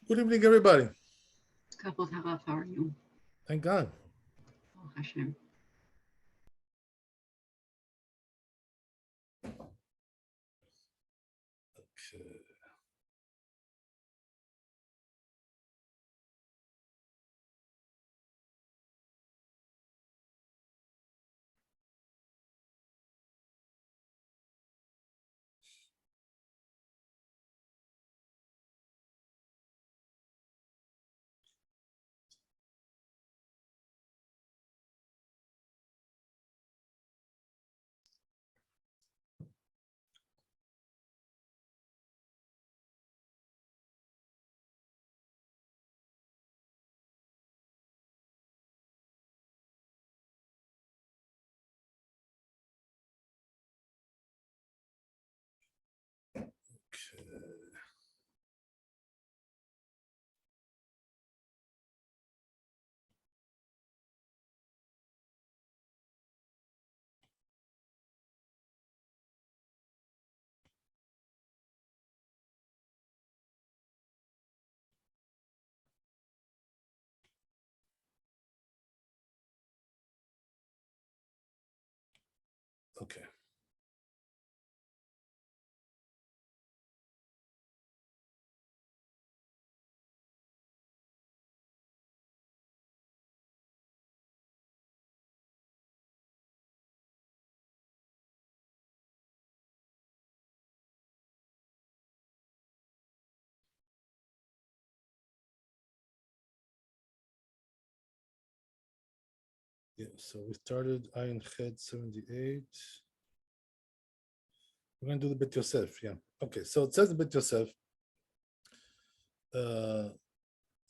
Good evening, everybody. Couple Taraf, how are you? Thank God. Oh, Hashem. Okay. Yeah, so we started Ayin Ched 78. We're going to do the Bit Yosef. Yeah. Okay, so it says the Bit Yosef. Uh,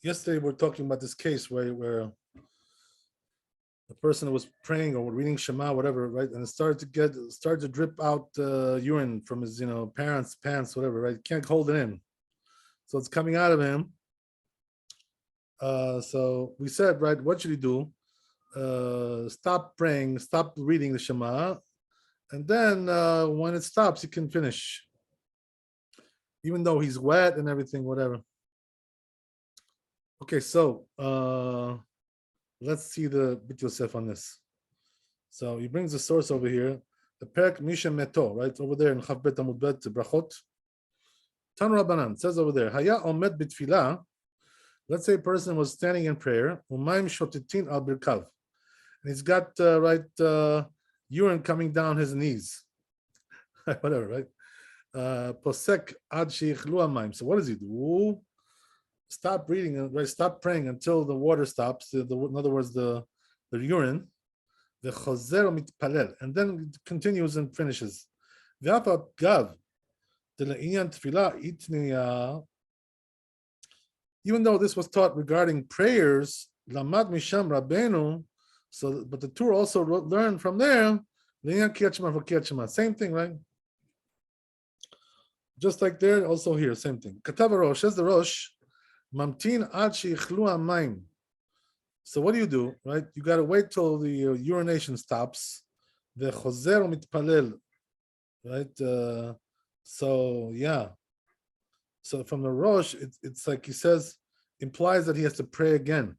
Yesterday, we are talking about this case where the person was praying or reading Shema, whatever, right? And it started to drip out urine from his, parents' pants, whatever, right? Can't hold it in. So it's coming out of him. So we said, right, what should he do? Stop praying, stop reading the Shema, and then when it stops, he can finish, even though he's wet and everything, whatever. Okay, so let's see the Bit Yosef on this. So he brings the source over here, the Perek Misha Meto, right over there in Chav Bet Amud Bet Brachot. Tan Rabbanan says over there, Haya Omed B'Tfilah. Let's say a person was standing in prayer, Umayim Shotetin Al Birkav, and he's got urine coming down his knees, whatever, right? Posek ad sheichlu hamayim. So what does he do? Stop reading, right? Stop praying until the water stops. In other words, the urine. The chozer mitpalel, and then it continues and finishes. V'afa gav deleinyan tefillah itniya. Even though this was taught regarding prayers, lamad misham rabbeinu. So, but the Torah also learned from there. Same thing, right? Just like there, also here, same thing. Katav Rosh, says the Rosh, mamtin ad sheichlu hamayim. So what do, right? You got to wait till the urination stops. The chozer mitpalel, right? So yeah. So from the Rosh, it's like he says, implies that he has to pray again.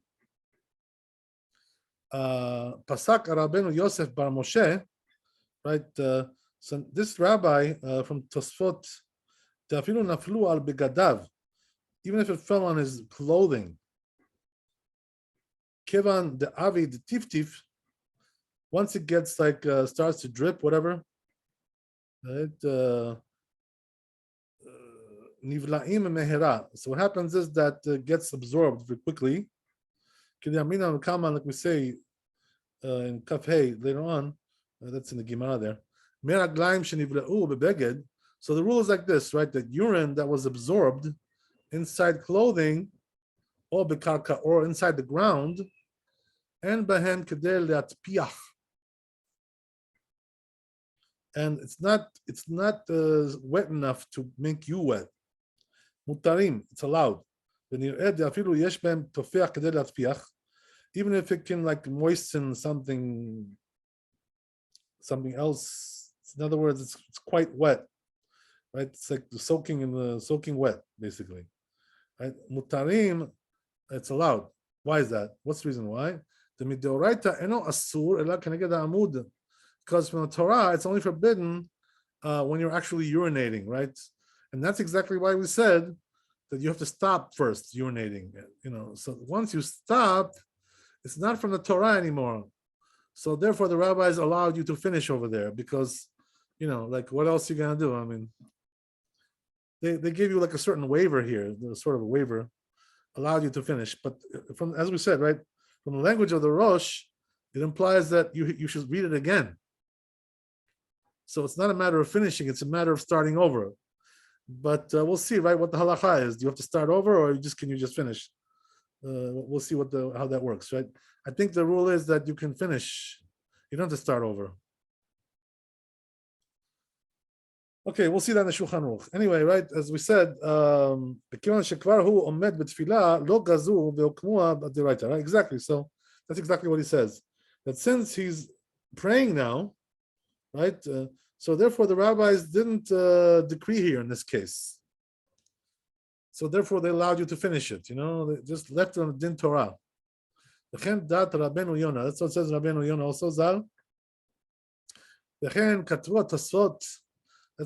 Pasak Rabbeinu Yosef Bar Moshe, right? So this rabbi from Tosfot, Tafilu naflu al begadav, even if it fell on his clothing. Kevan the avi the tiftif, once it gets like starts to drip, whatever, right? Nivlaim mehera. So what happens is that gets absorbed very quickly. Like we say in Kaf Hey later on, that's in the Gemara there. So the rule is like this, right? That urine that was absorbed inside clothing, or bekarka, or inside the ground, and bahen kedel leatpiach, and it's not wet enough to make you wet. Mutarim, it's allowed. Even if it can like moisten something else. In other words, it's quite wet, right? It's like soaking wet, basically. Right? Mutarim, it's allowed. Why is that? What's the reason why? The midoraita eno asur ela keneged amud. Because from the Torah, it's only forbidden when you're actually urinating, right? And that's exactly why we said that you have to stop first urinating. So once you stop, it's not from the Torah anymore. So therefore, the rabbis allowed you to finish over there because, like what else are you gonna do? I mean, they gave you like a certain waiver here, sort of a waiver, allowed you to finish. But from, as we said, right, from the language of the Rosh, it implies that you should read it again. So it's not a matter of finishing; it's a matter of starting over. But we'll see, right, what the halacha is. Do you have to start over, or can you just finish? We'll see how that works, right? I think the rule is that you can finish. You don't have to start over. Okay, we'll see that in the Shulchan Aruch. Anyway, right, as we said, right? Exactly. So that's exactly what he says. That since he's praying now, right? So therefore, the rabbis didn't decree here in this case. So therefore, they allowed you to finish it. They just left it on the Din Torah. That's what it says in Rabbeinu Yonah also, Zal. That's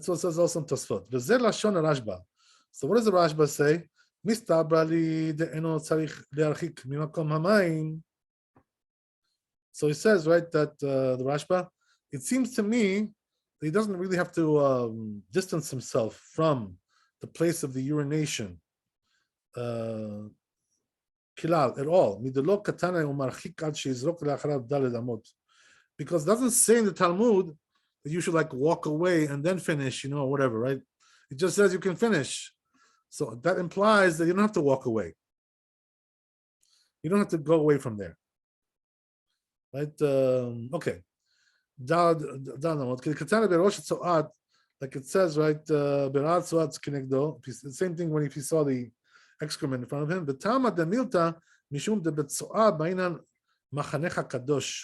what it says also in Tosfot. V'zeh lashon Rashba. So what does the Rashba say? Mistabra li de'eno tzarich le'archik mimakom hamayim. So he says, right, that the Rashba, it seems to me that he doesn't really have to distance himself from the place of the urination kilal at all. Midelo katana umarchik ad sheizrok le'acharav daled amot. Because it doesn't say in the Talmud that you should like walk away and then finish, or whatever, right? It just says you can finish. So that implies that you don't have to walk away. You don't have to go away from there. Right? Okay. Like it says, right? The same thing when if he saw the excrement in front of him.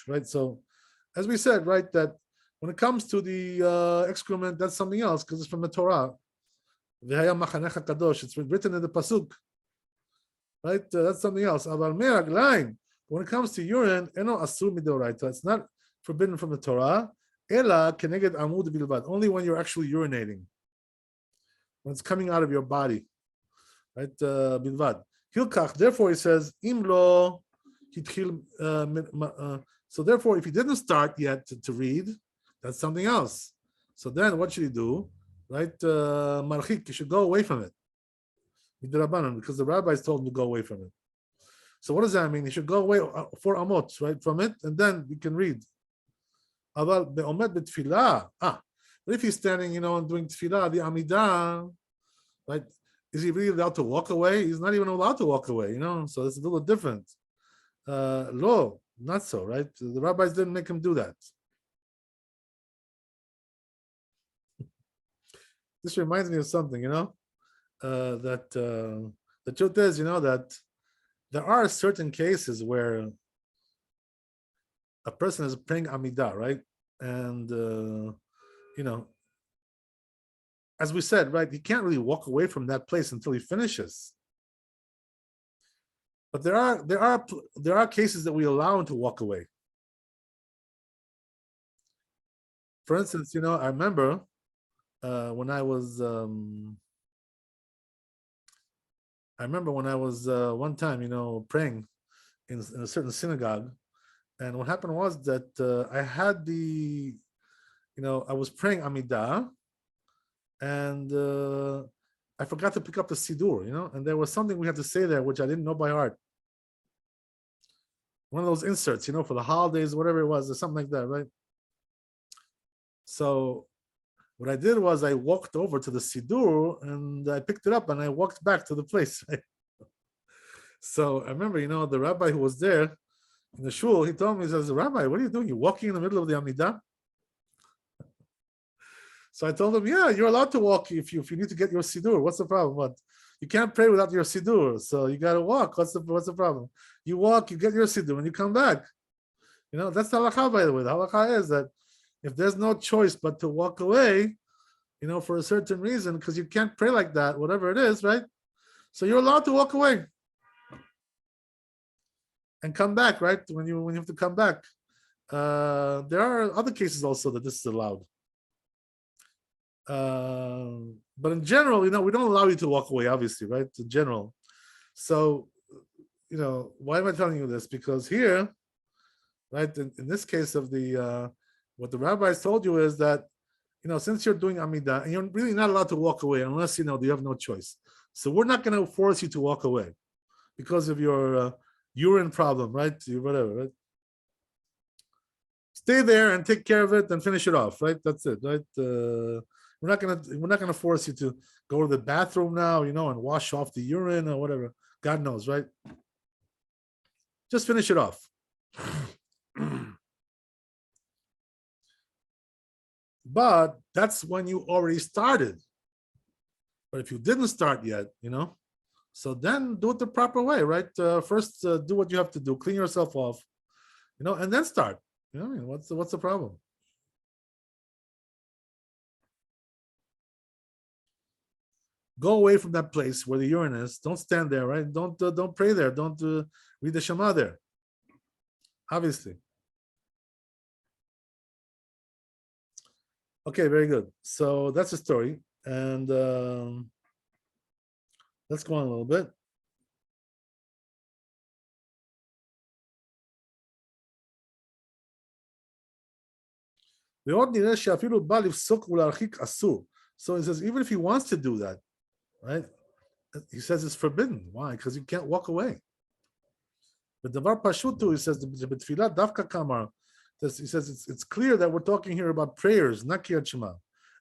Right? So as we said, right, that when it comes to the excrement, that's something else because it's from the Torah. It's written in the pasuk, right? That's something else. When it comes to urine, it's not forbidden from the Torah. Only when you're actually urinating, when it's coming out of your body, right? Therefore, he says, so therefore, if he didn't start yet to read, that's something else. So then what should he do? Right? Marchik, you should go away from it. Because the rabbis told him to go away from it. So what does that mean? He should go away 4 amot, right, from it, and then you can read. But if he's standing, and doing tefillah, the amidah, right? Is he really allowed to walk away? He's not even allowed to walk away, So it's a little different. Lo, not so, right? The rabbis didn't make him do that. This reminds me of something, that the truth is, that there are certain cases where a person is praying Amidah, right? And, as we said, right, he can't really walk away from that place until he finishes. But there are cases that we allow him to walk away. For instance, I remember when I was one time, praying in a certain synagogue, and what happened was that I had I was praying Amidah, and I forgot to pick up the Siddur, and there was something we had to say there which I didn't know by heart. One of those inserts, for the holidays, whatever it was, or something like that, right? So what I did was I walked over to the Siddur and I picked it up and I walked back to the place. Right? So I remember, the rabbi who was there in the shul, he told me, he says, "Rabbi, what are you doing? You're walking in the middle of the Amidah?" So I told him, "Yeah, you're allowed to walk if you need to get your Siddur. What's the problem? But you can't pray without your Siddur, so you got to walk. What's the problem? You walk, you get your Siddur, and you come back. That's the halakha, by the way. The halakha is that if there's no choice but to walk away, for a certain reason, because you can't pray like that, whatever it is, right? So you're allowed to walk away and come back, right? When you have to come back. There are other cases also that this is allowed. But in general, we don't allow you to walk away, obviously, right? In general. So, why am I telling you this? Because here, right, in this case of the what the rabbis told you is that, since you're doing Amidah, and you're really not allowed to walk away unless, you have no choice. So we're not going to force you to walk away because of your urine problem, right? Whatever, right? Stay there and take care of it and finish it off, right? That's it, right? We're not gonna force you to go to the bathroom now, and wash off the urine or whatever. God knows, right? Just finish it off. But that's when you already started. But if you didn't start yet, so then do it the proper way, right? First, do what you have to do, clean yourself off, and then start. What's the problem? Go away from that place where the urine is. Don't stand there, right? Don't pray there. Don't read the Shema there. Obviously. Okay, very good. So that's the story, and let's go on a little bit. So he says, even if he wants to do that, right? He says it's forbidden. Why? Because you can't walk away. But the Pashutu, he says, he says it's clear that we're talking here about prayers, not Kriyat Shema.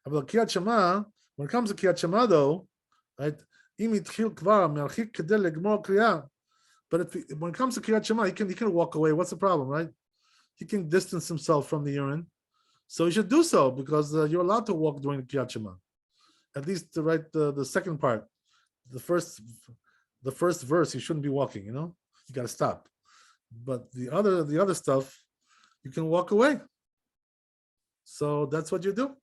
But Kriyat Shema, when it comes to Kriyat Shema, though, right? But when it comes to Kriyat Shema, he can walk away. What's the problem, right? He can distance himself from the urine. So he should do so because you're allowed to walk during the Kriyat Shema. At least the second part, the first verse, you shouldn't be walking. You got to stop. But the other stuff, you can walk away. So that's what you do.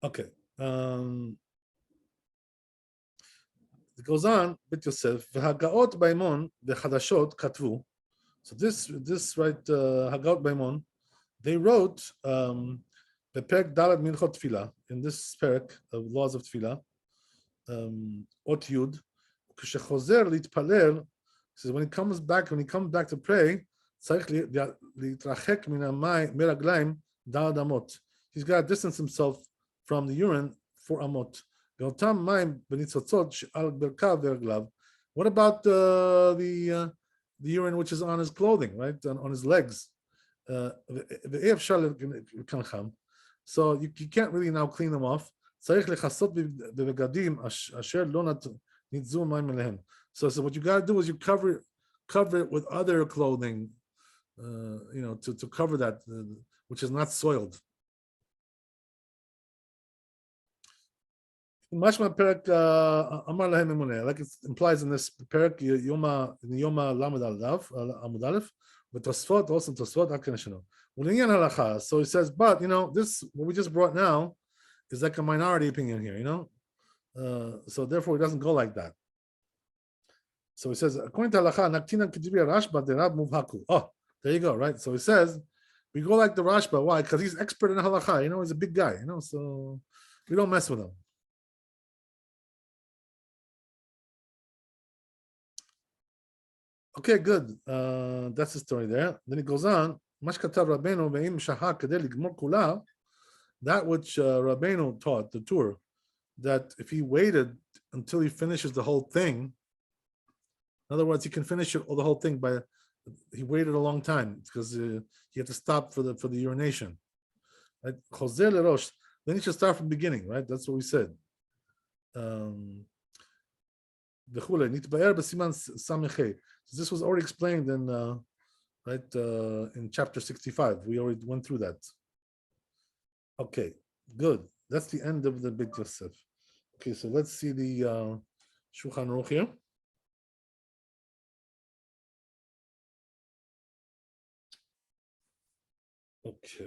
Okay. It goes on, Bit Yosef, והגאות באמון וחדשות כתבו. So this right, Hagaot Baimon, they wrote בפרק ד' מלכות תפילה, in this perek of laws of תפילה, אות י', כשחוזר להתפלל, says when he comes back to pray, צריך להתרחק מרגליים ד' אמות. He's got to distance himself from the urine 4 אמות. באותם מים בניצוצות על ברכיו ורגליו. What about the urine which is on his clothing, right? On his legs. So you can't really now clean them off. So what you got to do is you cover it with other clothing, to cover that, which is not soiled. Mashma Perek Amar Lahem Emuneh, like it implies in this Perek Yoma Lamed Amud Aleph, but Tosfot also Tosfot Aken Shano. Ulinyan Halacha. So he says, but this what we just brought now is like a minority opinion here, so therefore it doesn't go like that. So he says, according to Halacha, Naktina Kedibri Rashba Derab Muvhaku. Oh, there you go, right? So he says, we go like the Rashba. Why? Because he's expert in Halacha. He's a big guy. So we don't mess with him. Okay, good. That's the story there. Then it goes on. That which Rabbeinu taught, the Tur, that if he waited until he finishes the whole thing, in other words, he can finish the whole thing he waited a long time because he had to stop for the urination. Right? Then he should start from the beginning, right? That's what we said. So this was already explained in in chapter 65. We already went through that. Okay, good. That's the end of the Bit Yosef. Okay, so let's see the Shulchan Aruch here. Okay.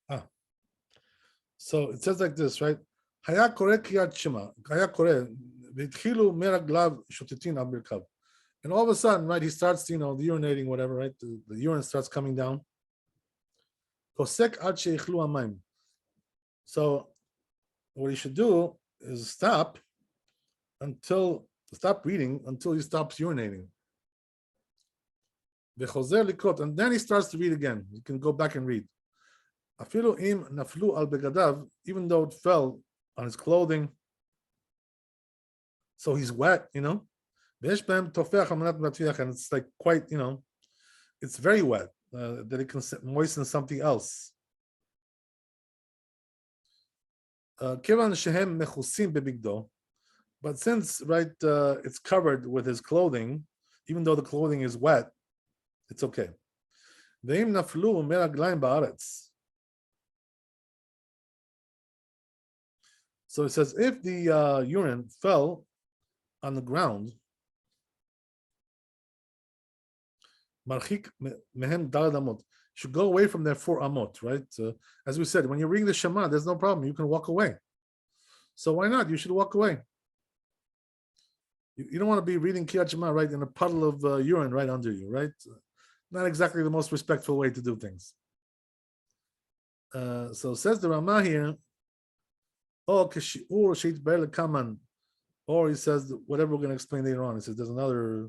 Ah, so it says like this, right? היה קורא קריאת שמע, היה קורא, והתחילו מרגליו שוטטין על ברכיו. And all of a sudden, right, he starts, urinating, whatever, right? The urine starts coming down. פוסק עד שיכלו המים. So what he should do is stop reading until he stops urinating. וחוזר לקרוא, and then he starts to read again. You can go back and read. אפילו אם נפלו על בגדיו, even though it fell on his clothing, so he's wet, ויש בהם תופח על מנת להטביח, and it's like quite, it's very wet, that it can moisten something else. כיוון שהם מכוסים בבגדו, but since, right, it's covered with his clothing, even though the clothing is wet, it's okay. ואם נפלו מרגליים בארץ. So it says, if the urine fell on the ground, marchik mehem daled amot, should go away from there 4 amot, right? As we said, when you're reading the Shema, there's no problem. You can walk away. So why not? You should walk away. You don't want to be reading Kriyat Shema, right, in a puddle of urine right under you, right? Not exactly the most respectful way to do things. So says the Ramah here, or he says whatever we're going to explain later on. He says there's another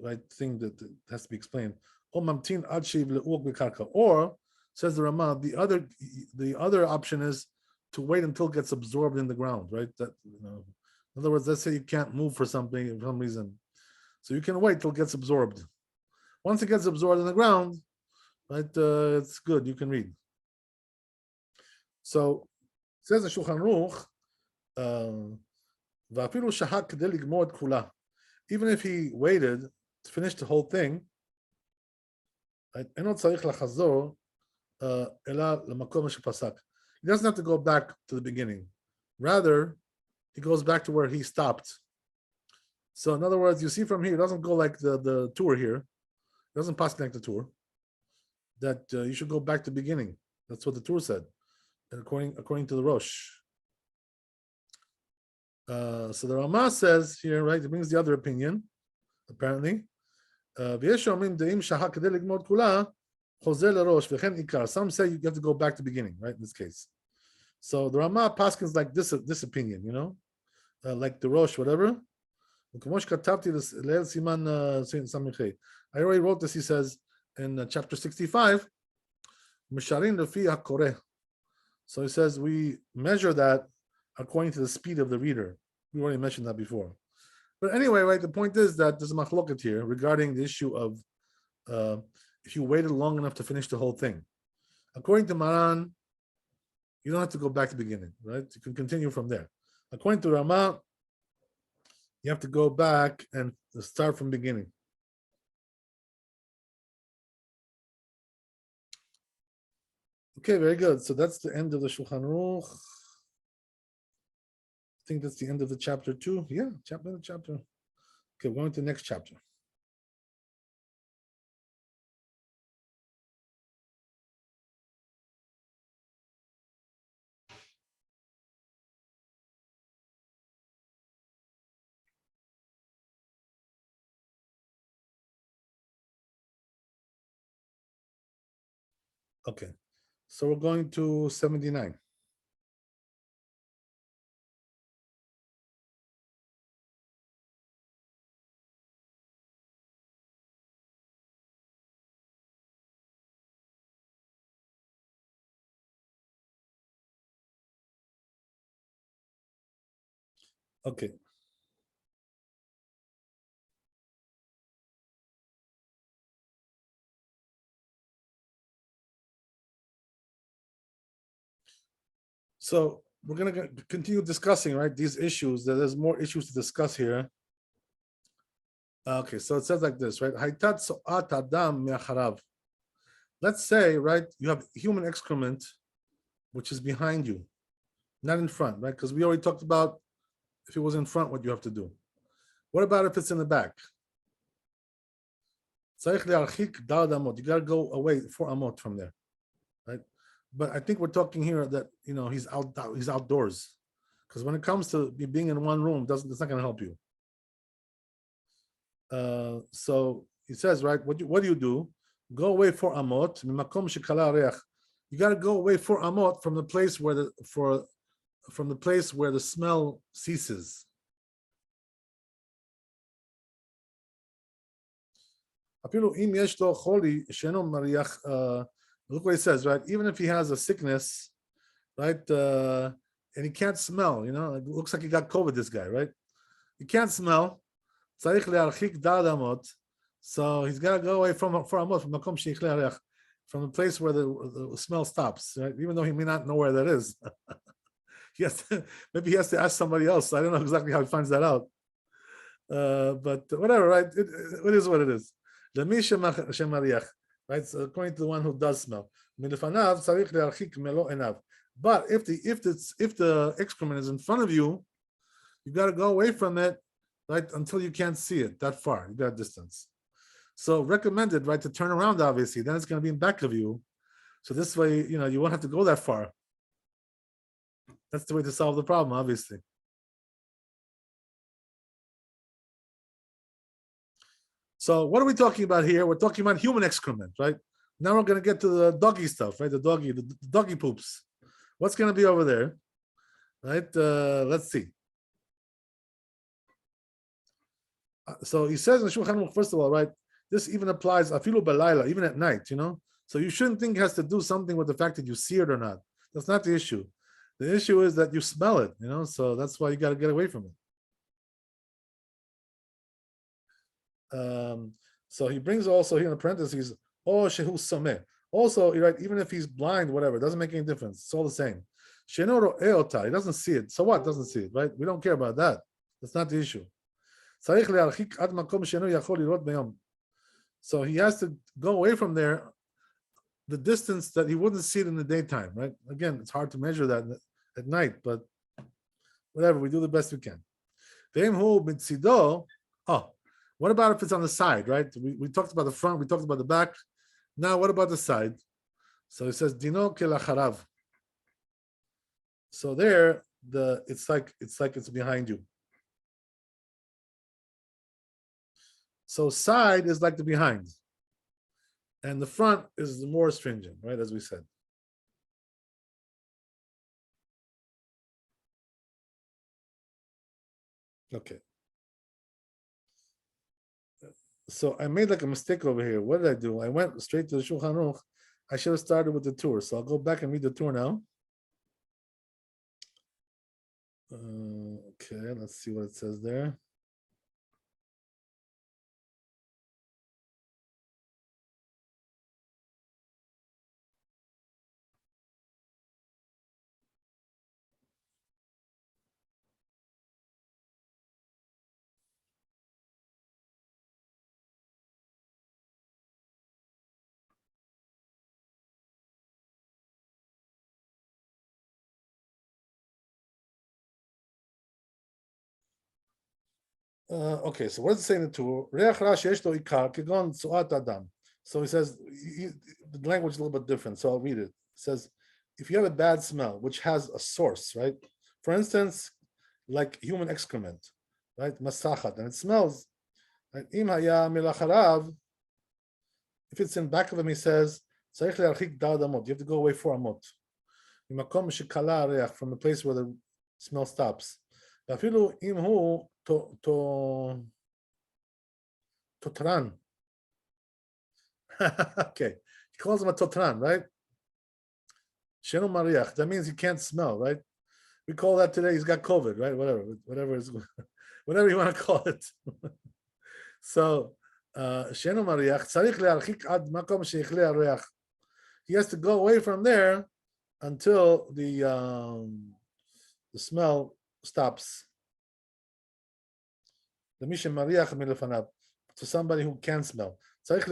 right thing that has to be explained. Or says the Ramah, the other option is to wait until it gets absorbed in the ground, right? That in other words, let's say you can't move for some reason, so you can wait till it gets absorbed. Once it gets absorbed in the ground, right, it's good. You can read. So it says in Shulchan Aruch, ואפילו שהה כדי לגמור את כולה, even if he waited to finish the whole thing, אינו צריך לחזור אלא למקום שפסק. He doesn't have to go back to the beginning. Rather, he goes back to where he stopped. So in other words, you see from here, it doesn't go like the tour here. It doesn't pass like the tour. That you should go back to the beginning. That's what the tour said, and according to the Rosh. So the Ramah says here, right, it brings the other opinion, apparently. Some say you have to go back to the beginning, right, in this case. So the Ramah paskins like this opinion, like the Rosh, whatever. I already wrote this, he says, in chapter 65. So he says we measure that according to the speed of the reader. We already mentioned that before. But anyway, right, the point is that there's a machloket here regarding the issue of if you waited long enough to finish the whole thing. According to Maran, you don't have to go back to the beginning, right? You can continue from there. According to Ramah, you have to go back and start from beginning. Okay, very good. So that's the end of the Shulchan Aruch. I think that's the end of the chapter 2. Yeah, chapter. Okay, we're going to the next chapter. Okay, so we're going to 79. Okay. So we're going to continue discussing, right, these issues. There's more issues to discuss here. Okay, so it says like this, right? Let's say, right, you have human excrement, which is behind you, not in front, right? Because we already talked about if it was in front, what you have to do. What about if it's in the back? You got to go away 4 amot from there, right? But I think we're talking here that he's outdoors, because when it comes to being in one room, it's not going to help you. So he says, right? What do you do? Go away 4 amot. You got to go away 4 amot from the place where the smell ceases. Look what he says, right? Even if he has a sickness, right, and he can't smell, it looks like he got COVID, this guy, right? He can't smell. So he's got to go away from the place where the smell stops, right? Even though he may not know where that is. Maybe he has to ask somebody else. I don't know exactly how he finds that out. But whatever, right? It is what it is. Right? So according to the one who does smell. But if the excrement is in front of you, you got to go away from it, right, until you can't see it that far. You got a distance. So recommended, right, to turn around, obviously. Then it's going to be in back of you. So this way, you won't have to go that far. That's the way to solve the problem, obviously. So what are we talking about here? We're talking about human excrement, right? Now we're going to get to the doggy stuff, right? The doggy poops. What's going to be over there, right? Let's see. So he says in Shulchan Aruch, first of all, right? This even applies afilu belayla, even at night, So you shouldn't think it has to do something with the fact that you see it or not. That's not the issue. The issue is that you smell it, So that's why you got to get away from it. So he brings also here in the parentheses, oh shehu sameh. Also, right, even if he's blind, whatever, it doesn't make any difference. It's all the same. Shenoro eota, he doesn't see it. So what? Doesn't see it, right? We don't care about that. That's not the issue. So he has to go away from there the distance that he wouldn't see it in the daytime, right? Again, it's hard to measure that at night, but whatever, we do the best we can. What about if it's on the side, right? We talked about the front, we talked about the back. Now, what about the side? So it says Dino kelacharav. So there, it's like it's behind you. So side is like the behind, and the front is the more stringent, right? As we said. Okay. So I made like a mistake over here. What did I do? I went straight to the Shulchan Aruch. I should have started with the tour. So I'll go back and read the tour now. Okay, let's see what it says there. Okay, so what does it say in the tour? So he says, the language is a little bit different, so I'll read it. It says, if you have a bad smell, which has a source, right? For instance, like human excrement, right? Masachat, and it smells. Right? If it's in back of him, he says, you have to go away 4 amot. From the place where the smell stops. Totran. Okay, he calls him a totran, right? Sheno mariach. That means he can't smell, right? We call that today. He's got COVID, right? Whatever whatever you want to call it. So, sheno mariach. Tzarich le'archik ad makom sheichle hareach. He has to go away from there until the smell stops. To somebody who can smell. Even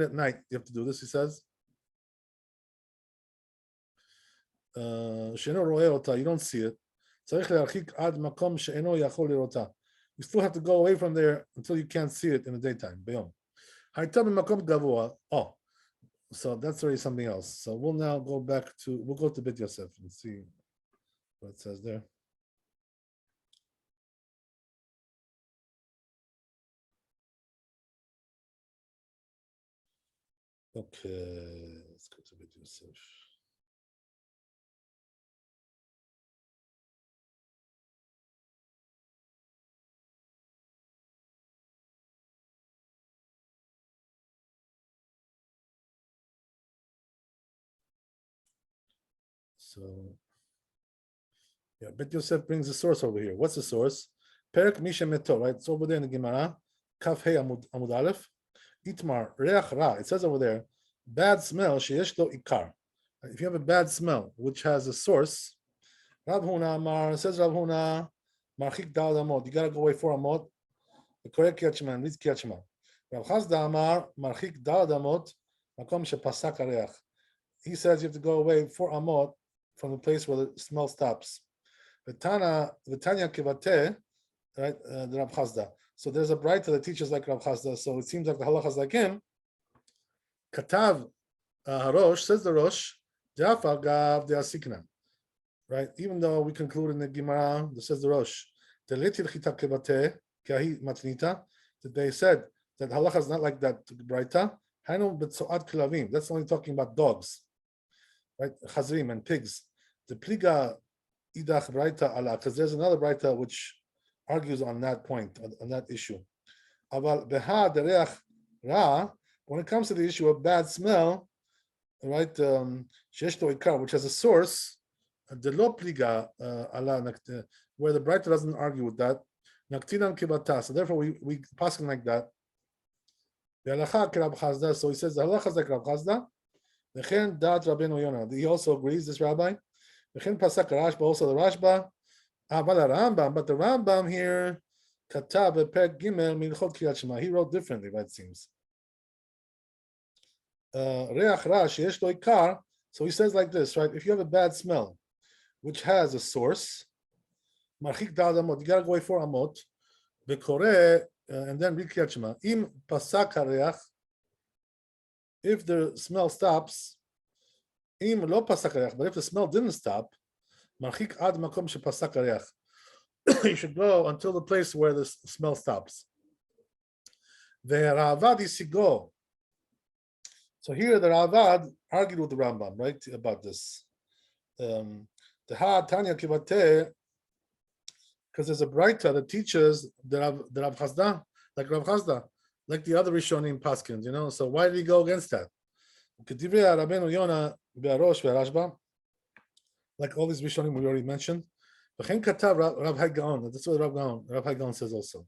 at night, you have to do this, he says. You don't see it. You still have to go away from there until you can't see it in the daytime. Oh, so that's already something else. So we'll now go to Beit Yosef and see what it says there. Okay, let's go to Beit Yosef. So, yeah, Beit Yosef brings the source over here. What's the source? Perek Misha Meto, right? It's over there in the Gemara. Kaf Hey Amud Aleph. Itmar Reach Ra. It says over there, bad smell. Sheyesh lo ikar. If you have a bad smell, which has a source, Rav Huna Amar says Rav Huna Marchik Dal Amot. You gotta go away 4 Amot. The correct Kiyachman reads Kiyachman. Rav Chazda Amar Marchik Dal Amot. Makom shepasak hareach. He says you have to go away 4 Amot from the place where the smell stops. V'tanya kivate, right? The Rav Chazda. So there's a brighter that teaches like Rav Chazda. So it seems like the halacha is like him. Katav Harosh, says the Rosh, Jafar gav de asikna. Right? Even though we conclude in the Gemara, that says the Rosh, the litil chita kivate kahi matnita, that they said that halacha is not like that brighter. Hanu betzoat kilavim. That's only talking about dogs, right? Chazrim and pigs. The pliga idach braita ala, because there's another braita which argues on that point, on that issue. Aval beha dereach ra, when it comes to the issue of bad smell, right? Sheyesh lo ikar, which has a source, the lo pliga ala, where the braita doesn't argue with that. Naktinan kibata. So therefore, we pass him like that. So he says the halacha is like Rav Chazda. V'chen dat Rabbeinu Yonah. He also agrees, this rabbi. V'chen pasak Rashba, also the Rashba. But the Rambam here, Katav Perek Gimel Milchot Kriyat Shema. He wrote differently, right? It seems. Reach Ra sheyesh lo ikar. So he says like this, right? If you have a bad smell, which has a source, Marchik Dal Amot, you gotta go away 4 Amot. V'koreh, and then read Kriyat Shema. Im pasak hareach. If the smell stops, im lo pasak hareach. But if the smell didn't stop, marchik ad makom shepasak hareach. You should go until the place where the smell stops. The Ravad isigo. So here the Ravad argued with the Rambam, right, about this. The Ha Tanya Kivate, because there's a Braita that teaches the Rav Chazda, like Rav Chazda, like the other Rishonim Paskins, you know. So why did he go against that? Like all these Rishonim we already mentioned. That's what Rav Hai Gaon says also.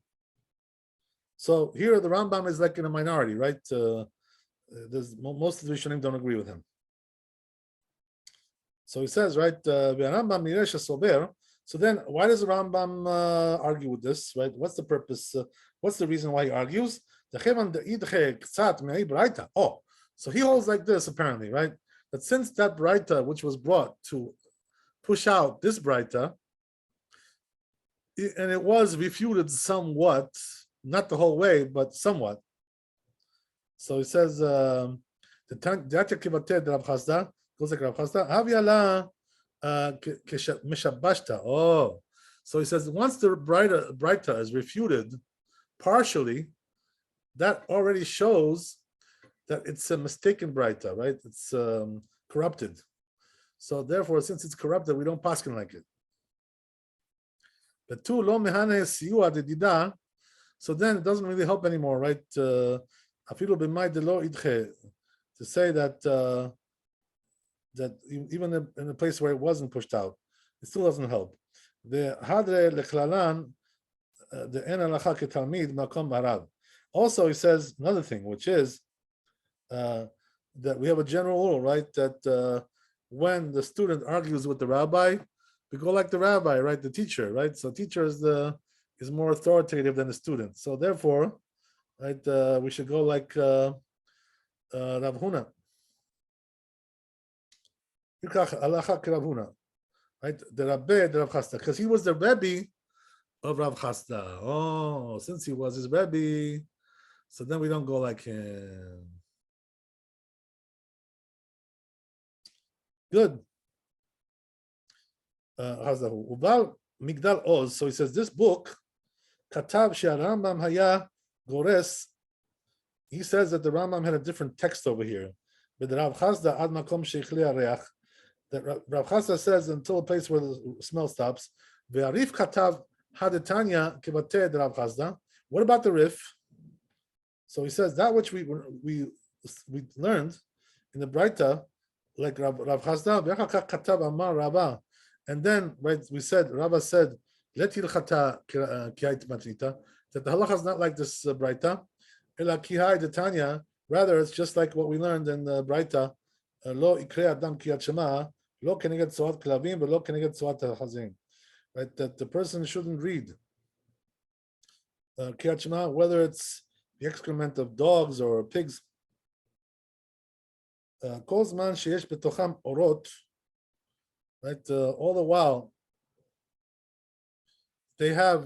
So here the Rambam is like in a minority, right? There's most of the Rishonim don't agree with him. So he says, right? So then, why does the Rambam argue with this? Right? What's the purpose? What's the reason why he argues? Oh, so he holds like this apparently, right? That since that Braita, which was brought to push out this Braita, and it was refuted somewhat, not the whole way, but somewhat. So he says, the Data Kivated Rav Chazda goes like Rav Chazda, Haviala Mishabashta. Oh, so he says once the Braita is refuted partially, that already shows that it's a mistaken Braita, right? It's corrupted. So therefore, since it's corrupted, we don't paskin like it. But two lo mehane siyua dedida. So then it doesn't really help anymore, right? Afilu b'may de lo idche, to say that that even in a place where it wasn't pushed out, it still doesn't help. The hadre lechlalan the en halacha ketalmid makom harav. Also, he says another thing, which is that we have a general rule, right? That when the student argues with the rabbi, we go like the rabbi, right? The teacher, right? So teacher is more authoritative than the student. So therefore, right, we should go like Rav Huna. Right? The Rabbi, the Rav Chasta, because he was the Rebbe of Rav Chasta. Oh, since he was his Rebbe, so then we don't go like him. Good. Ubal Migdal Oz. So he says this book, Katav Rambam Haya Gores. He says that the Rambam had a different text over here. But the Rav Chazda Ad Makom Sheichli Areach. That Rav Chazda says until a place where the smell stops. Ve'arif Katav Hadetanya Kivateh the Rav Chazda. What about the Rif? So he says that which we learned in the Braita, like Rav Chazda, Katav Amar Rabba. And then, right, we said, Rabba said, let Hilchata Kihait Matnita, that the halacha is not like this Braita, Ela Kihai Detanya, rather it's just like what we learned in the Braita, Lo Ikre Adam Kiyat Shema, Lo Keneget Soat Klavim, but Lo Keneget Soat Chazim. Right, that the person shouldn't read Kiyat Shema, whether it's the excrement of dogs or pigs. Kol Zman Sheyesh Betocham Orot, right, all the while they have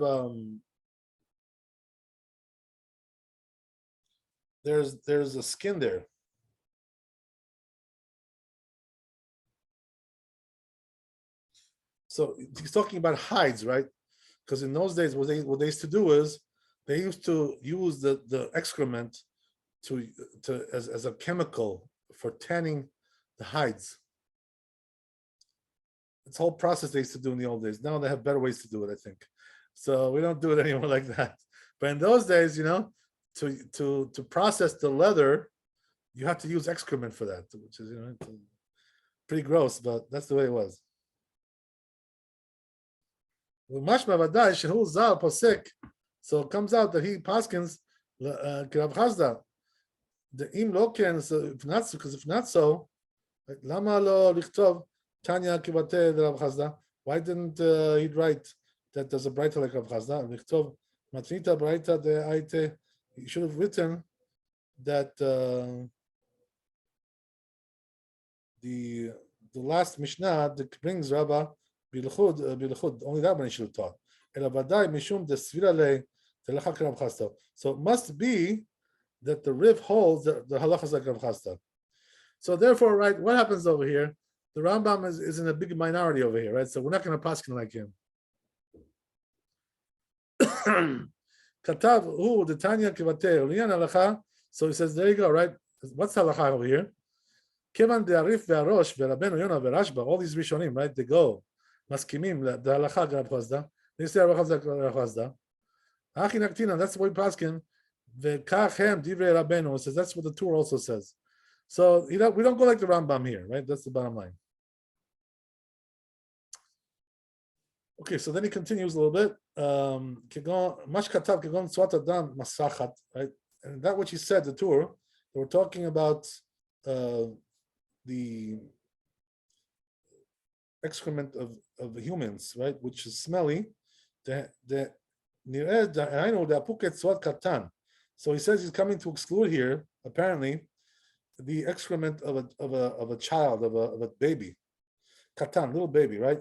there's a skin there. So he's talking about hides, right? Because in those days, what they used to do is they used to use the excrement to as a chemical for tanning the hides. It's a whole process they used to do in the old days. Now they have better ways to do it, I think. So we don't do it anymore like that. But in those days, to process the leather, you have to use excrement for that, which is pretty gross, but that's the way it was. So it comes out that he paskins Rav Chazda. The im loken, so if not so, lama lo lichtov Tanya Kivate Rav Chazda. Why didn't he write that there's a Braita like Rav Chazda? Lichtov Matnita Braita de Aite. He should have written that the last Mishnah that brings Rabbi Bilchud, only that one he should have taught. So it must be that the Riv holds the halachas like Rav Chasta. So therefore, right, what happens over here? The Rambam is in a big minority over here, right? So we're not going to paskin like him. Katav hu the Tanya Kivateh Uliyan halacha. So he says, there you go, right? What's halacha over here? Kevan de Arif ve'arosh ve'Rabbeinu Yonah ve'Rashba. All these Rishonim, right? They go maskimim the halacha Rav Chazda. They say Rav Chazda. Achi naktina. That's what we paskin. Ve'kachem divrei Rabbeinu says that's what the Torah also says. So we don't go like the Rambam here, right? That's the bottom line. Okay, so then he continues a little bit. Right? And that which he said, the Torah, they were talking about the excrement of humans, right? Which is smelly. So he says he's coming to exclude here, apparently, the excrement of a child, of a baby. Katan, little baby, right?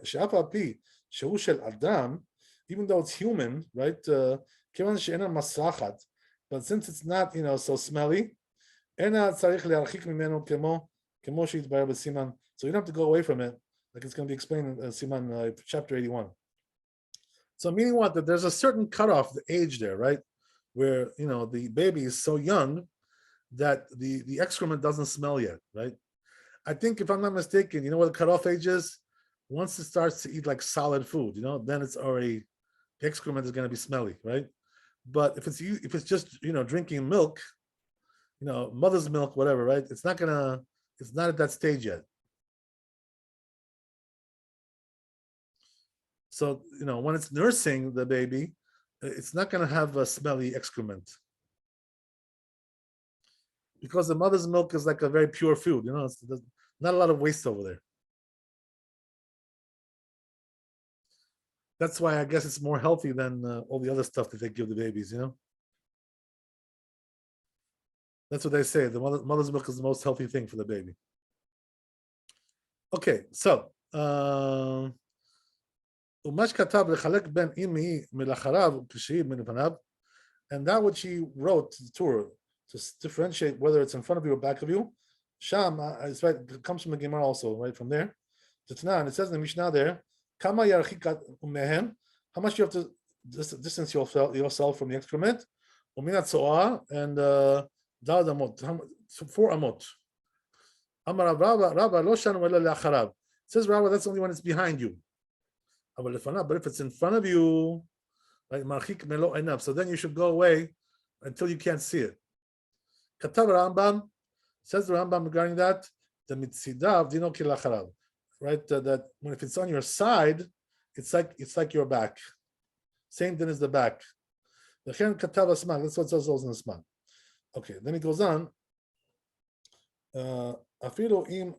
Adam, even though it's human, right? But since it's not, so smelly, so you don't have to go away from it, like it's going to be explained in Siman chapter 81. So meaning what? That there's a certain cutoff, the age there, right? Where the baby is so young that the excrement doesn't smell yet, right? I think if I'm not mistaken, you know what the cutoff age is? Once it starts to eat like solid food, then it's already, the excrement is going to be smelly, right? But if it's just drinking milk, mother's milk, whatever, right? It's not at that stage yet. So when it's nursing the baby, it's not going to have a smelly excrement. because the mother's milk is like a very pure food. There's not a lot of waste over there. That's why I guess it's more healthy than all the other stuff that they give the babies. That's what they say. The mother's milk is the most healthy thing for the baby. Okay, so and that which he wrote to the Torah to differentiate whether it's in front of you or back of you. Sham, it's right, it comes from the Gemara also, right from there. And it says in the Mishnah there, Kama yarchik umehen, how much you have to distance yourself from the excrement, uminat so'ah, and dal amot, 4 amot. Amar Rabba lo shanu ela le'acharav. Says Rabba, that's only when it's behind you. But if it's in front of you, right, marchik melo enough. So then you should go away until you can't see it. Katav Rambam, says the Rambam regarding that, the mitzidav dino kilacharav, right? That when if it's on your side, it's like your back. Same thing as the back. That's what it says also in the Sman. Okay, then it goes on. Afilu im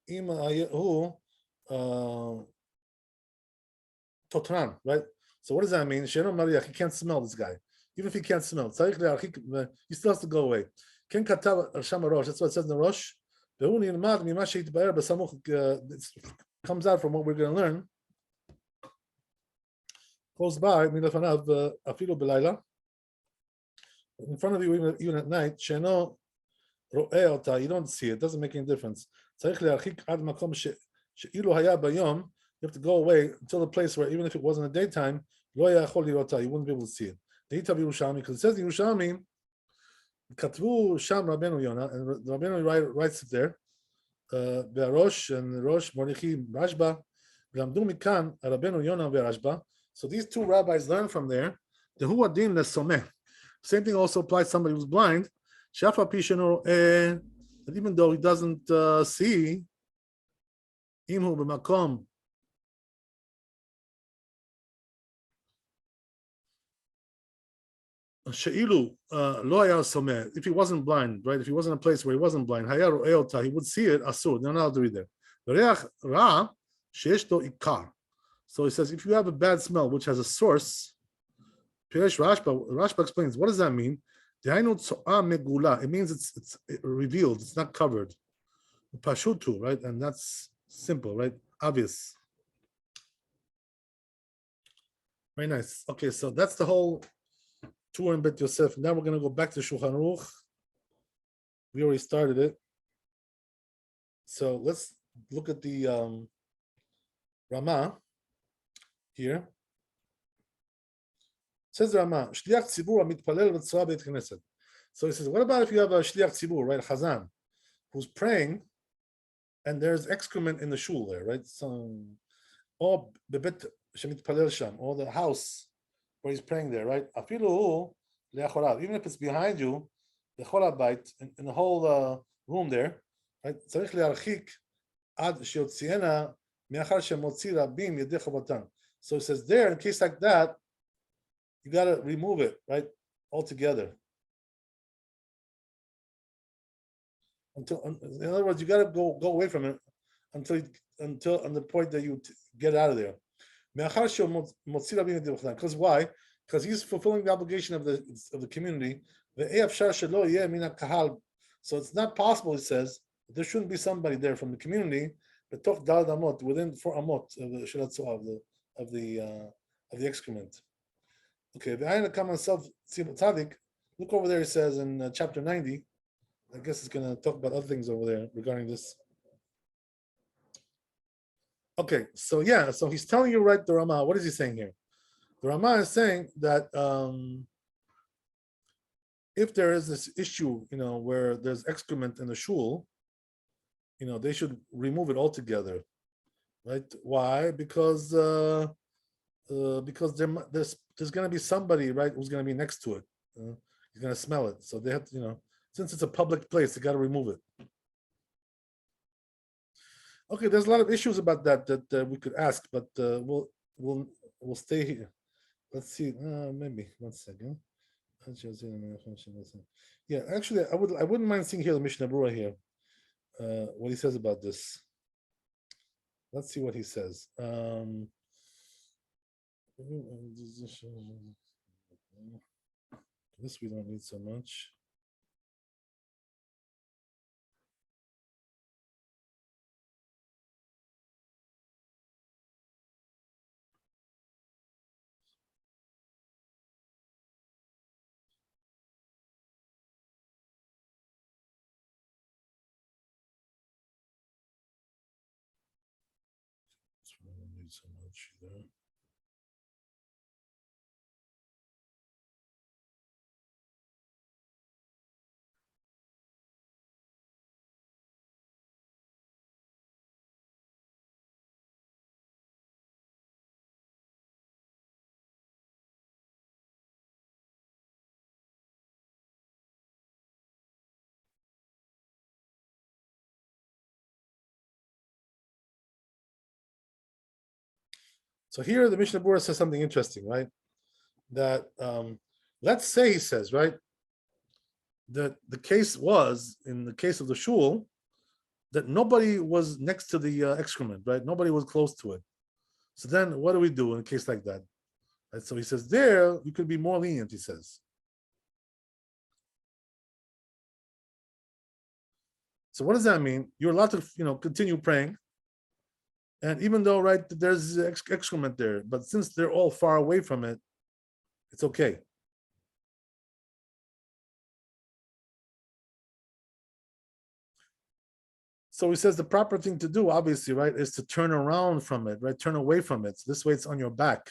hu totran, right? So what does that mean? Sheno mariach, he can't smell this guy. Even if he can't smell, he still has to go away. Ken katav Shema Recital. That's what it says in the Rosh. It comes out from what we're going to learn. Close by, afilu belayla. In front of you, even at night, sheno ro'eh, you don't see it. It doesn't make any difference. You have to go away until the place where, even if it wasn't the daytime, you wouldn't be able to see it. Because it says in Yerushalmi, Katvu Sham Rabbeinu Yonah, and Rabbeinu writes it there, Rosh and Rosh Mordechai Rashba, Lamdu Mikan Rabbeinu Yonah Rashba. So these two rabbis learn from there. The Hu Adin Lesomeh. Same thing also applies to somebody who's blind. Shafa Pishenu, that even though he doesn't see, Imhu b'makom. She'ilu lo haya someh. If he wasn't blind, right? If he wasn't in a place where he wasn't blind, haya ro'eh ota, he would see it. Asur. They're not allowed to read there. V'reach ra sheyesh to ikar. So he says, if you have a bad smell which has a source, Piresh Rashba explains, what does that mean? It means it's revealed, it's not covered. Pashutu, right? And that's simple, right? Obvious. Very nice. Okay, so that's the whole tour in Bet Yosef. Now we're going to go back to Shulchan Aruch. We already started it. So let's look at the Ramah here. Says the Ramah, Shliach Tzibur mitpalel v'tzora beit knesset. So he says, what about if you have a Shliach Tzibur, right, Chazan, who's praying, and there's excrement in the shul there, right? So, or bebet shemitpalel sham, or the house where he's praying there, right? Afilu le'achorav, even if it's behind you, the cholabait in the whole room there, right? Tzarich le'archik ad sheotziena me'achar shemotzi rabim yedei chavatan. So he says there, in case like that, you got to remove it, right, altogether. In other words, you got to go away from it until on the point that you get out of there. Because why? Because he's fulfilling the obligation of the community. So it's not possible, he says, there shouldn't be somebody there from the community within 4 amot of the excrement. Okay, the Ayin Kam himself, Tzadik, look over there, he says in chapter 90. I guess it's going to talk about other things over there regarding this. Okay, so yeah, so he's telling you, right, the Ramah. What is he saying here? The Ramah is saying that if there is this issue, where there's excrement in the shul, they should remove it altogether, right? Why? Because there's going to be somebody, right, who's going to be next to it. He's going to smell it, so they have to, since it's a public place, they got to remove it. Okay, there's a lot of issues about that we could ask, but we'll stay here. Let's see. Maybe 1 second. Yeah, actually, I wouldn't mind seeing here the Mishnah Berurah here. What he says about this. Let's see what he says. This we don't need so much. This we don't need so much either. So here the Mishnah Berurah says something interesting, right? That let's say he says, right, that the case was in the case of the shul that nobody was next to the excrement, right? Nobody was close to it. So then what do we do in a case like that? Right, so he says there you could be more lenient, he says. So what does that mean? You're allowed to, continue praying. And even though, right, there's excrement there, but since they're all far away from it, it's okay. So he says the proper thing to do, obviously, right, is to turn around from it, right? Turn away from it. So this way it's on your back.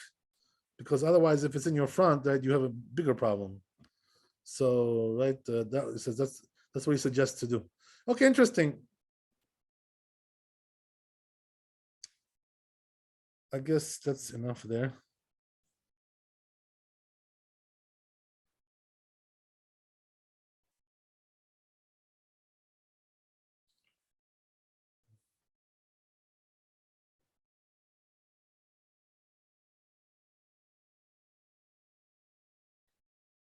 Because otherwise, if it's in your front, right, you have a bigger problem. So, right, that he says that's what he suggests to do. Okay, interesting. I guess that's enough there.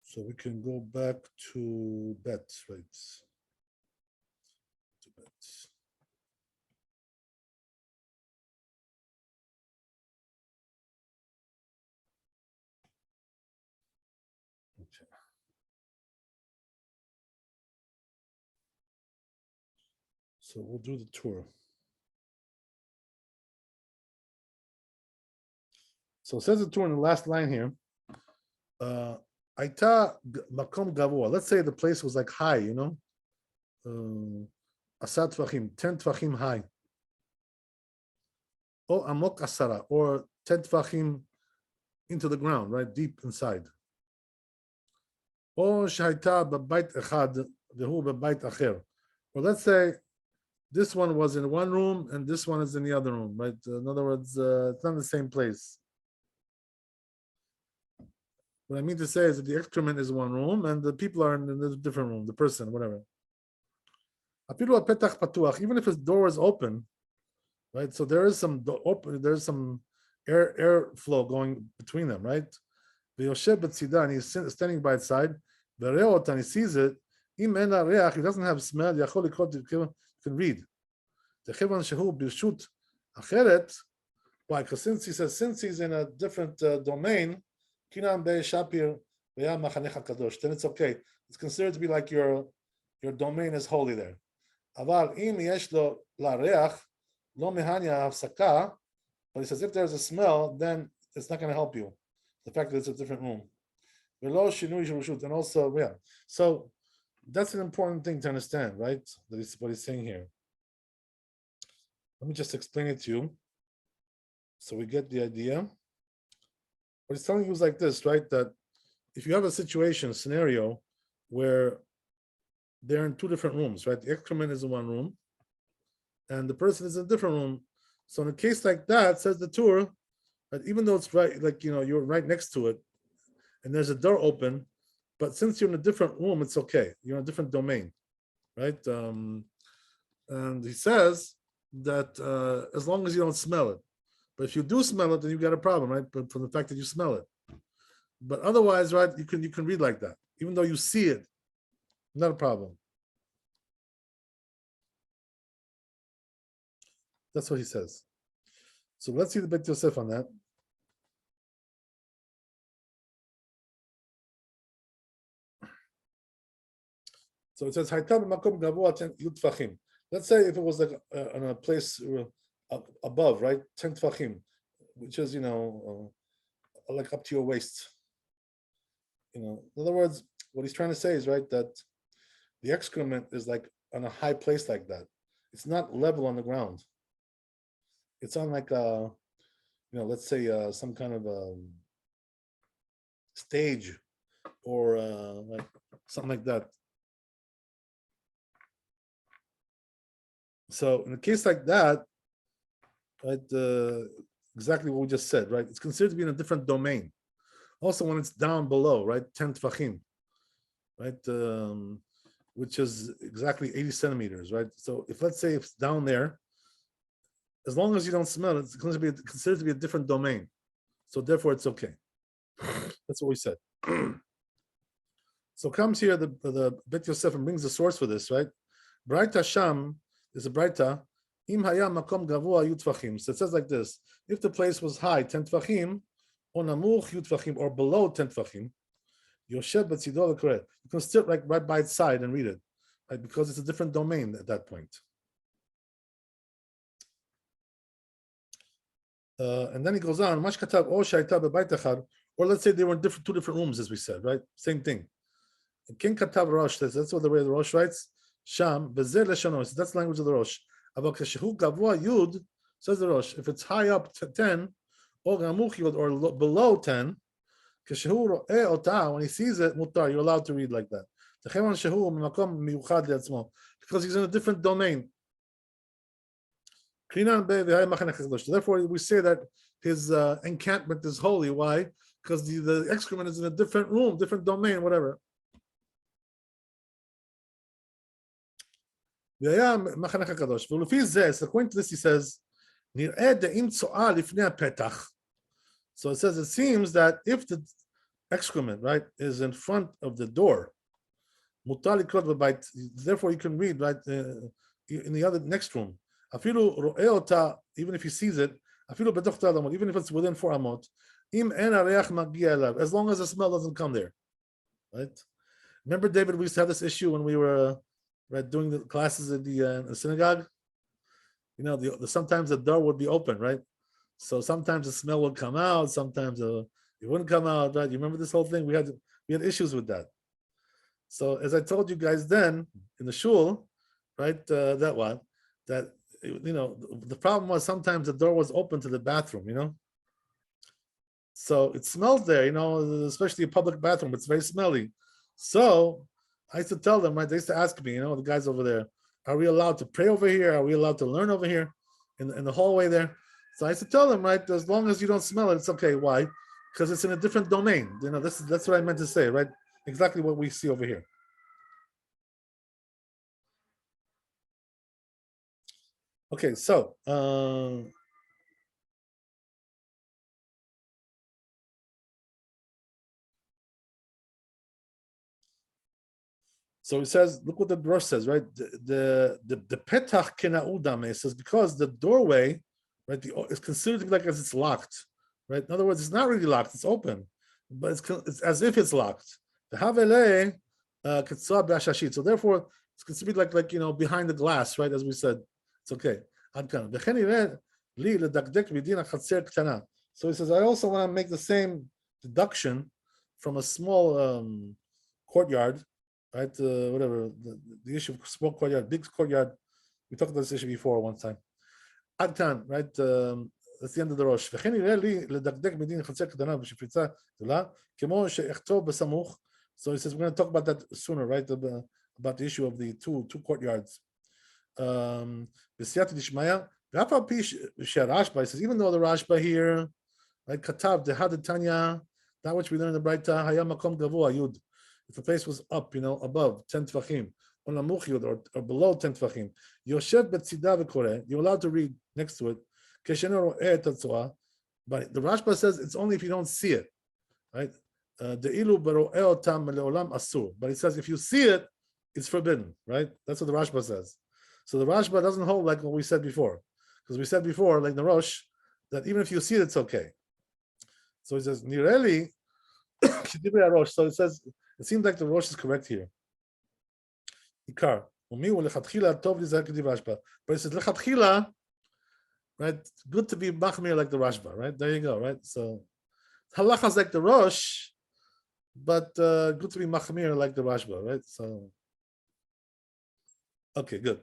So we can go back to bets, right? To bets. Okay. So we'll do the tour. So it says the tour in the last line here. Aita makom gavua. Let's say the place was like high, asat tvachim, 10 tvachim high. Or amok asara, or 10 tvachim into the ground, right, deep inside. Or shaita b'bait echad v'hu b'bait acher. Or let's say this one was in one room and this one is in the other room, right? In other words, it's not the same place. What I mean to say is that the excrement is one room and the people are in a different room, the person, whatever. Even if his door is open, right? So there is some there's some air flow going between them, right? And he's standing by its side, and he sees it. He doesn't have smell, he can read. Why? Because since he's in a different domain, then it's okay. It's considered to be like your domain is holy there. But he says if there's a smell, then it's not going to help you. The fact that it's a different room. And also, yeah. So that's an important thing to understand, right? That is what he's saying here. Let me just explain it to you so we get the idea. What he's telling you is like this, right? That if you have a scenario where they're in two different rooms, right? The excrement is in one room and the person is in a different room. So in a case like that, says the Torah, that even though it's right, like, you're right next to it and there's a door open, but since you're in a different room, it's okay. You're in a different domain, right? And he says that as long as you don't smell it. But if you do smell it, then you got a problem, right? But from the fact that you smell it. But otherwise, right, you can read like that, even though you see it, not a problem. That's what he says. So let's see the Bet Yosef on that. So it says Hayta b'makom gavua 10 tfachim. Let's say if it was like on a place above, right, 10 tfachim, which is like up to your waist. In other words, what he's trying to say is, right, that the excrement is like on a high place like that. It's not level on the ground. It's on like let's say some kind of stage or like something like that. So in a case like that, right, exactly what we just said, right? It's considered to be in a different domain. Also, when it's down below, right, 10 tfachim, right, which is exactly 80 centimeters, right? So if let's say it's down there, as long as you don't smell it, it's considered to be a different domain. So therefore, it's okay. That's what we said. So comes here the Bet Yosef and brings the source for this, right? Braita Sham is a Braita. Im haya makom gavua yu tfachim. So it says like this: if the place was high 10 tfachim, or namuch yu tfachim, or below 10 tfachim, Yosef b'tzido l'koreh. You can sit right by its side and read it, right? Because it's a different domain at that point. And then he goes on, Mash katav o shayta b'bayit echad, or let's say they were in two different rooms, as we said, right? Same thing. Ken katav Rosh, that's what the way the Rosh writes. Sham bezer leshono. That's the language of the Rosh. Avak shehu gavua yud, says the Rosh. If it's high up to 10, or namuch yud, or below 10, כשהוא רואה אותה, when he sees it, mutar, you're allowed to read like that. Because he's in a different domain. Therefore, we say that his encampment is holy. Why? Because the excrement is in a different room, different domain, whatever. According to this, he says, so it says, it seems that if the excrement, right, is in front of the door, therefore you can read, right, in the other next room. Even if he sees it, even if it's within 4 amot, as long as the smell doesn't come there, right? Remember, David, we used to have this issue when we were doing the classes at the synagogue. Sometimes the door would be open, right? So sometimes the smell would come out, sometimes it wouldn't come out, right? You remember this whole thing? We had issues with that. So as I told you guys then in the shul, right, the problem was sometimes the door was open to the bathroom, So it smells there, especially a public bathroom. It's very smelly. So I used to tell them, right? They used to ask me, the guys over there, are we allowed to pray over here? Are we allowed to learn over here in the hallway there? So I used to tell them, right, as long as you don't smell it, it's okay. Why? Because it's in a different domain. That's what I meant to say, right? Exactly what we see over here. Okay, so he says, look what the Rosh says, right? The petach kena'udame, it says, because the doorway, right, is considered like as it's locked, right? In other words, it's not really locked; it's open, but it's as if it's locked. The havele ketzah b'ashashit. So therefore, it's considered like behind the glass, right? As we said, it's okay. So he says, I also want to make the same deduction from a small courtyard, right? Whatever the issue of small courtyard, big courtyard. We talked about this issue before one time. Adkan, right? That's the end of the Rosh. So he says we're going to talk about that sooner, right? About the issue of the two courtyards. Even though the Rashba here, right? Katav dehad Tanya, that which we learned in the Braita, hayam makom gavua yud. If the place was up, above 10 tefachim, or namuch yud, or below 10 tefachim, Yosef betzida v'koreh, you're allowed to read next to it. But the Rashba says it's only if you don't see it, right? But he says if you see it, it's forbidden, right? That's what the Rashba says. So the Rashba doesn't hold like what we said before, because we said before, like the Rosh, that even if you see it, it's okay. So he says Nireli. So it says it seems like the Rosh is correct here. Ikar. But it says lechatchila, right? Good to be machmir like the Rashba, right? There you go, right? So halacha is like the Rosh, but good to be machmir like the Rashba, right? So okay, good.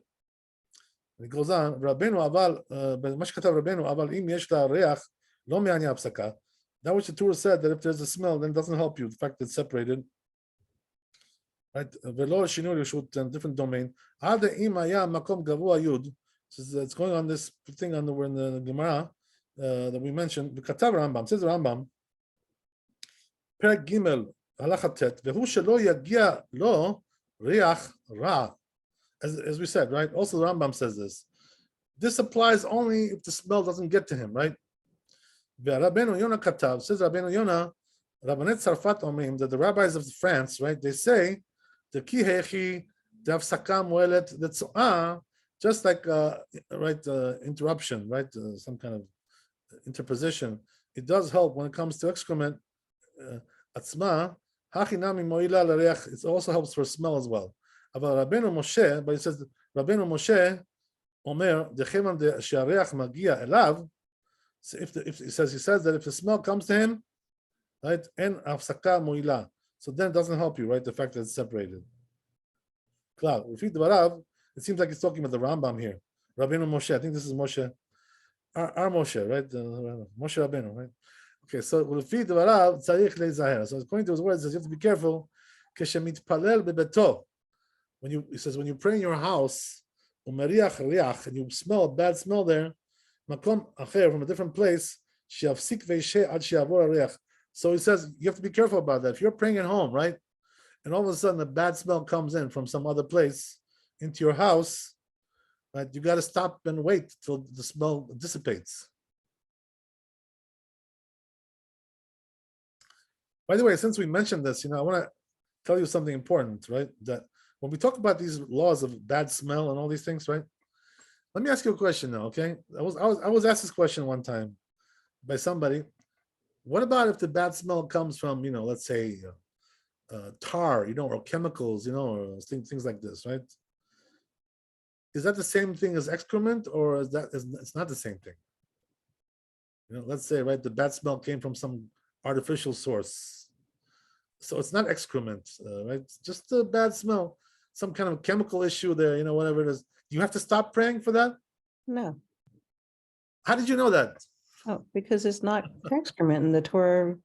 And it goes on. Rabbeinu aval b'mashkatav Rabbeinu aval im yesh la reach lo me'anya apsaka. That which the Torah said that if there's a smell, then it doesn't help you. The fact that it's separated, right? Velo shinu reshut and different domain. Ada im haya makom gavua yud. So it's going on this thing on we're in the Gemara that we mentioned. V'katav Rambam says the Rambam. Perek Gimel halacha tet vehu shelo yagia lo reach ra. As we said, right? Also, the Rambam says this. This applies only if the smell doesn't get to him, right? Rabbeinu Yonah Katav says Rabbeinu Yonah, Rabbanet Tzarfat Omrim, that the rabbis of France, right? They say the ki hechi davsaka muelet letzoah, just like interruption, right? Some kind of interposition. It does help when it comes to excrement. Atzma hachinami moila l'reach. It also helps for smell as well. But it says Rabbeinu Moshe Omer decheman she'areach magia elav. So if he says that if the smell comes to him, right, en afsaka moila, so then it doesn't help you, right? The fact that it's separated. Klar, it seems like he's talking about the Rambam here. Rabbeinu Moshe, I think this is Moshe, our Moshe, right? Moshe Rabbeinu, right? Okay, so so according to his words, you have to be careful. He says when you pray in your house, and you smell a bad smell there, from a different place, so he says you have to be careful about that. If you're praying at home, right, and all of a sudden a bad smell comes in from some other place into your house, right, you got to stop and wait till the smell dissipates. By the way, since we mentioned this, I want to tell you something important, right? That when we talk about these laws of bad smell and all these things, right? Let me ask you a question now, okay? I was asked this question one time by somebody. What about if the bad smell comes from, let's say tar, or chemicals, or things like this, right? Is that the same thing as excrement, or it's not the same thing? Let's say, right, the bad smell came from some artificial source. So it's not excrement, right? It's just a bad smell, some kind of chemical issue there, whatever it is. Do you have to stop praying for that? No. How did you know that? Oh, because it's not excrement, and the Torah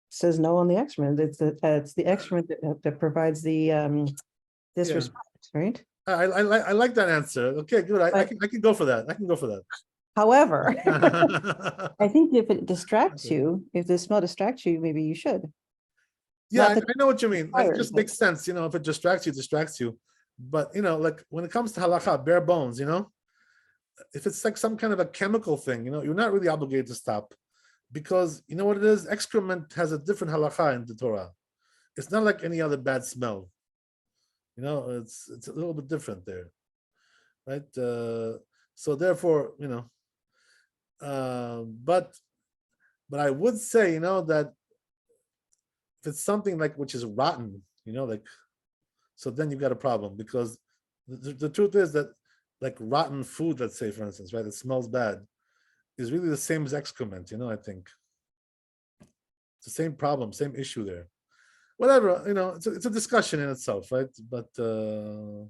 says no on the excrement. It's the excrement that provides the disrespect, right? I like that answer. Okay, good. I can go for that. I can go for that. However, I think if it distracts you, if the smell distracts you, maybe you should. Yeah, I know what you mean. It just but- makes sense, if it distracts you. But like when it comes to halacha, bare bones, if it's like some kind of a chemical thing, you're not really obligated to stop, because you know what it is. Excrement has a different halacha in the Torah. It's not like any other bad smell. It's a little bit different there, right? So therefore, but I would say, that if it's something like which is rotten, like, so then you've got a problem, because the truth is that like rotten food, let's say, for instance, right, it smells bad, is really the same as excrement, I think. It's the same problem, same issue there. Whatever, it's a discussion in itself, right? But I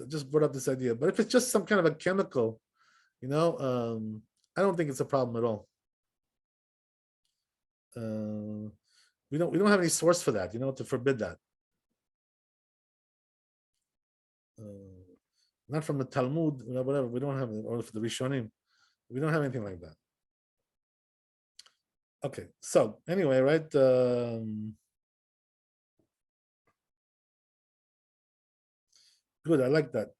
just brought up this idea. But if it's just some kind of a chemical, I don't think it's a problem at all. We don't have any source for that, to forbid that. Not from the Talmud, whatever. We don't have it, or for the Rishonim. We don't have anything like that. Okay, so anyway, right? Good, I like that.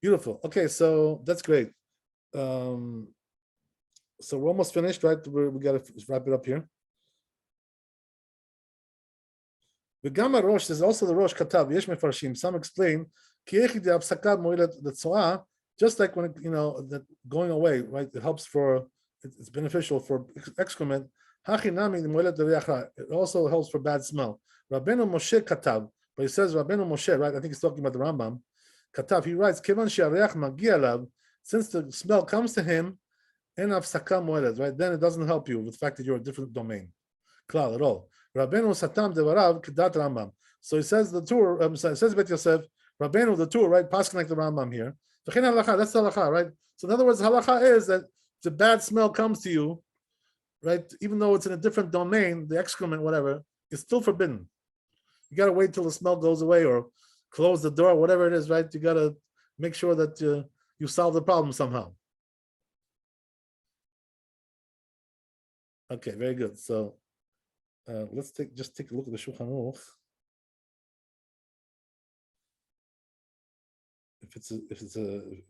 Beautiful. Okay, so that's great. So we're almost finished, right? We got to wrap it up here. V'gam Rosh, there's also the Rosh Katav, Yesh Mefarshim. Some explain, Ki echi de hapsaka moelet l'tzoah, just like when it, that going away, right? It helps for, it's beneficial for excrement. Hachi nami moelet l'reach ra. It also helps for bad smell. Rabbeinu Moshe Katav, but he says Rabbeinu Moshe, right? I think he's talking about the Rambam. Katav, he writes, Kivan she'areach magia alav, since the smell comes to him, en hapsaka moelet, right? Then it doesn't help you with the fact that you're a different domain. Klal at all. Rabbeinu Satam devarav kedat Rambam. So he says the Tur, says Bet Yosef, Rabbeinu the Tur, right? Paskin like the Rambam here. That's the halacha, right? So in other words, halacha is that if the bad smell comes to you, right? Even though it's in a different domain, the excrement, whatever, is still forbidden. You got to wait till the smell goes away or close the door, whatever it is, right? You got to make sure that you solve the problem somehow. Okay, very good. So let's take a look at the Shulchan Aruch. If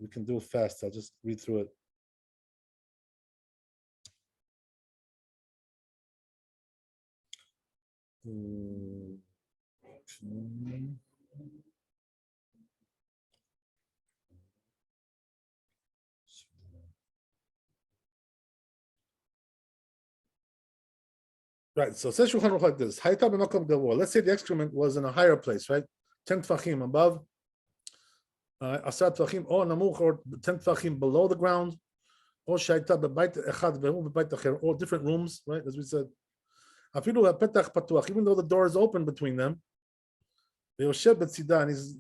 we can do it fast, I'll just read through it. Right, so it says Shulchan Aruch like this. Let's say the excrement was in a higher place, right? 10 tfachim above, asar tfachim, or namuch, or 10 tfachim below the ground, or shaita bebait echad ve'hu bebait acher, or different rooms, right? As we said. Afilu hapetach patuach, even though the door is open between them, ve'yoshev betzidah, and he's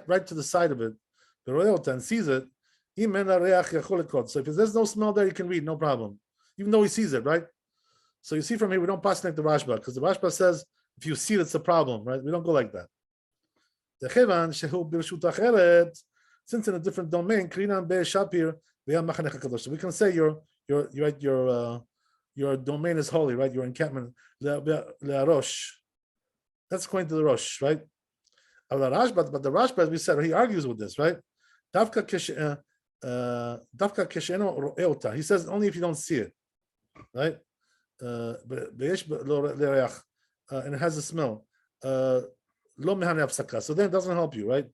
right to the side of it, ve'roeh and sees it. So if there's no smell there, you can read, no problem, even though he sees it, right? So you see from here, we don't pass like the Rashba, because the Rashba says, if you see it, it's a problem, right? We don't go like that. Since in a different domain, so we can say your domain is holy, right? Your encampment, Rosh. That's according to the Rosh, right? But the Rashba, as we said, he argues with this, right? He says only if you don't see it, right? And it has a smell. So then it doesn't help you, right?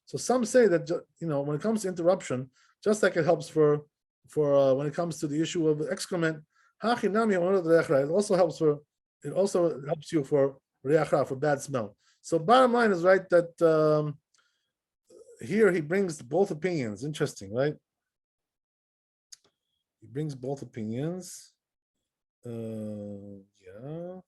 So some say that when it comes to interruption, just like it helps for when it comes to the issue of excrement, it also helps you for reach ra, for bad smell. So bottom line is, right, that here he brings both opinions. Interesting, right? He brings both opinions. Yeah.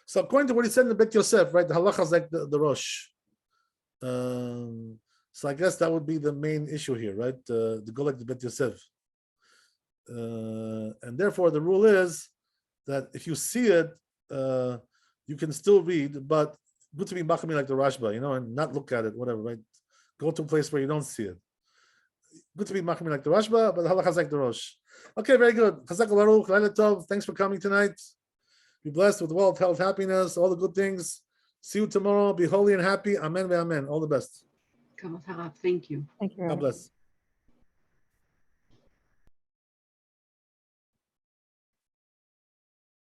So according to what he said in the Bet Yosef, right, the halacha is like the Rosh. So I guess that would be the main issue here, right? The go like the Bet Yosef. And therefore the rule is that if you see it, you can still read, but good to be machmir like the Rashba, and not look at it, whatever, right? Go to a place where you don't see it. Good to be machmir like the Rashba, but the halacha is like the Rosh. Okay, very good. Chazak Baruch, Laila Tov. Thanks for coming tonight. Be blessed with wealth, health, happiness, all the good things. See you tomorrow. Be holy and happy. Amen. Amen. All the best. Thank you. Thank you. God bless.